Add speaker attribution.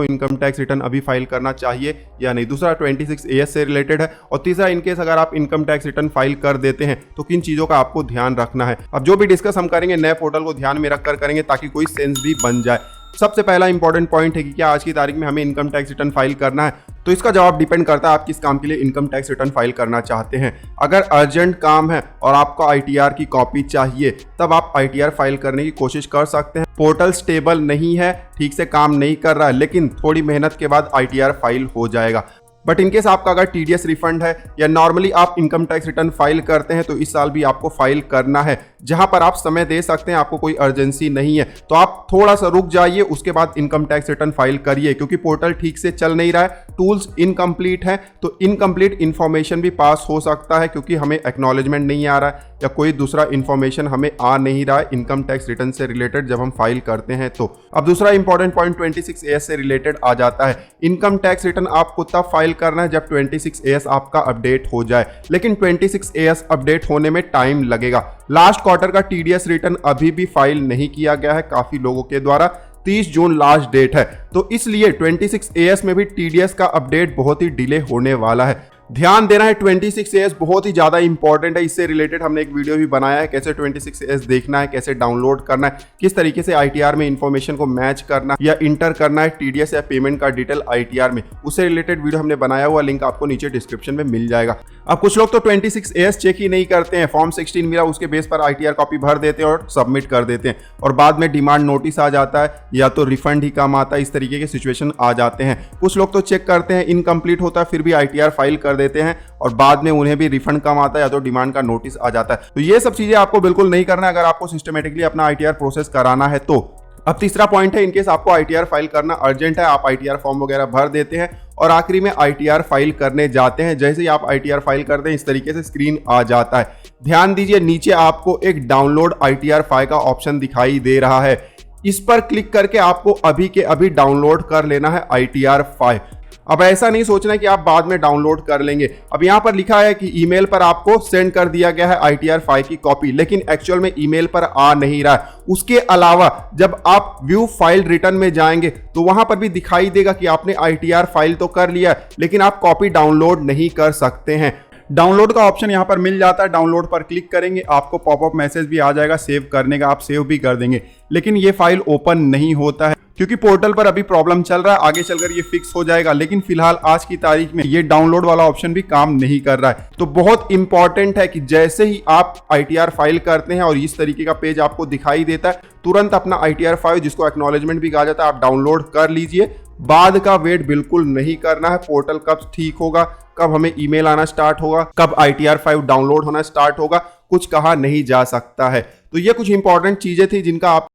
Speaker 1: Income tax return अभी file करना चाहिए या नहीं। दूसरा 26AS से रिलेटेड है। और तीसरा, इनकेस अगर आप इनकम टैक्स रिटर्न फाइल कर देते हैं तो किन चीज़ों का आपको ध्यान रखना है। अब जो भी डिस्कस हम करेंगे नए पोर्टल को ध्यान में रखकर करेंगे ताकि कोई सेंस भी बन जाए। सबसे पहला इंपॉर्टेंट पॉइंट है कि क्या आज की तारीख में हमें इनकम टैक्स रिटर्न फाइल करना है। तो इसका जवाब डिपेंड करता है आप किस काम के लिए इनकम टैक्स रिटर्न फाइल करना चाहते हैं। अगर अर्जेंट काम है और आपको ITR की कॉपी चाहिए तब आप ITR फाइल करने की कोशिश कर सकते हैं। पोर्टल स्टेबल नहीं है, ठीक से काम नहीं कर रहा है, लेकिन थोड़ी मेहनत के बाद ITR फाइल हो जाएगा। बट इनकेस आपका अगर TDS रिफंड है या नॉर्मली आप इनकम टैक्स रिटर्न फाइल करते हैं तो इस साल भी आपको फाइल करना है, जहां पर आप समय दे सकते हैं, आपको कोई अर्जेंसी नहीं है तो आप थोड़ा सा रुक जाइए, उसके बाद इनकम टैक्स रिटर्न फाइल करिए। क्योंकि पोर्टल ठीक से चल नहीं रहा है, टूल्स इनकम्प्लीट है, तो इनकम्प्लीट इन्फॉर्मेशन भी पास हो सकता है क्योंकि हमें एक्नॉलेजमेंट नहीं आ रहा है या कोई दूसरा इन्फॉर्मेशन हमें आ नहीं रहा है इनकम टैक्स रिटर्न से रिलेटेड जब हम फाइल करते हैं तो। अब दूसरा इंपॉर्टेंट पॉइंट 26AS से रिलेटेड आ जाता है। इनकम टैक्स रिटर्न आपको तब फाइल करना है जब 26AS आपका अपडेट हो जाए, लेकिन 26AS अपडेट होने में टाइम लगेगा। लास्ट क्वार्टर का TDS रिटर्न अभी भी फाइल नहीं किया गया है काफी लोगों के द्वारा। 30 जून लास्ट डेट है, तो इसलिए 26AS में भी TDS का अपडेट बहुत ही डिले होने वाला है। ध्यान देना है, 26AS बहुत ही ज़्यादा इंपॉर्टेंट है। इससे रिलेटेड हमने एक वीडियो भी बनाया है, कैसे 26AS देखना है, कैसे डाउनलोड करना है, किस तरीके से ITR में इंफॉर्मेशन को मैच करना या इंटर करना है TDS या पेमेंट का डिटेल ITR में। उससे रिलेटेड वीडियो हमने बनाया हुआ, लिंक आपको नीचे डिस्क्रिप्शन में मिल जाएगा। अब कुछ लोग तो 26AS चेक ही नहीं करते हैं, फॉर्म 16 मिला उसके बेस पर ITR कॉपी भर देते हैं और सबमिट कर देते हैं और बाद में डिमांड नोटिस आ जाता है या तो रिफंड ही कम आता है। इस तरीके के सिचुएशन आ जाते हैं। कुछ लोग तो चेक करते हैं, इनकम्प्लीट होता है, फिर भी ITR फाइल कर देते हैं और बाद में उन्हें भी रिफंड कम आता है या तो डिमांड का नोटिस आ जाता है। तो ये सब चीजें आपको बिल्कुल नहीं करना है अगर आपको सिस्टमेटिकली अपना ITR प्रोसेस कराना है तो। अब तीसरा पॉइंट है, इनकेस आपको ITR फाइल करना अर्जेंट है, आप ITR फॉर्म वगैरह भर देते हैं और आखिरी में ITR फाइल करने जाते हैं। जैसे ही आप ITR फाइल करते हैं इस तरीके से स्क्रीन आ जाता है। ध्यान दीजिए, नीचे आपको एक डाउनलोड ITR फाइल का ऑप्शन दिखाई दे रहा है। इस पर क्लिक करके आपको अभी के अभी डाउनलोड कर लेना है ITR फाइल। अब ऐसा नहीं सोचना है कि आप बाद में डाउनलोड कर लेंगे। अब यहाँ पर लिखा है कि ईमेल पर आपको सेंड कर दिया गया है ITR फाइल की कॉपी, लेकिन एक्चुअल में ईमेल पर आ नहीं रहा है। उसके अलावा जब आप व्यू फाइल रिटर्न में जाएंगे तो वहां पर भी दिखाई देगा कि आपने ITR फाइल तो कर लिया है, लेकिन आप कॉपी डाउनलोड नहीं कर सकते हैं। डाउनलोड का ऑप्शन यहाँ पर मिल जाता है, डाउनलोड पर क्लिक करेंगे, आपको पॉपअप मैसेज भी आ जाएगा सेव करने का, आप सेव भी कर देंगे, लेकिन ये फाइल ओपन नहीं होता है क्योंकि पोर्टल पर अभी प्रॉब्लम चल रहा है। आगे चलकर ये फिक्स हो जाएगा, लेकिन फिलहाल आज की तारीख में ये डाउनलोड वाला ऑप्शन भी काम नहीं कर रहा है। तो बहुत इंपॉर्टेंट है कि जैसे ही आप ITR फाइल करते हैं और इस तरीके का पेज आपको दिखाई देता है, तुरंत अपना ITR फाइल, जिसको एक्नॉलेजमेंट भी कहा जाता है, आप डाउनलोड कर लीजिए। बाद का वेट बिल्कुल नहीं करना है। पोर्टल कब ठीक होगा, कब हमें ईमेल आना स्टार्ट होगा, कब ITR फाइल डाउनलोड होना स्टार्ट होगा, कुछ कहा नहीं जा सकता है। तो ये कुछ इंपॉर्टेंट चीजें थी जिनका आप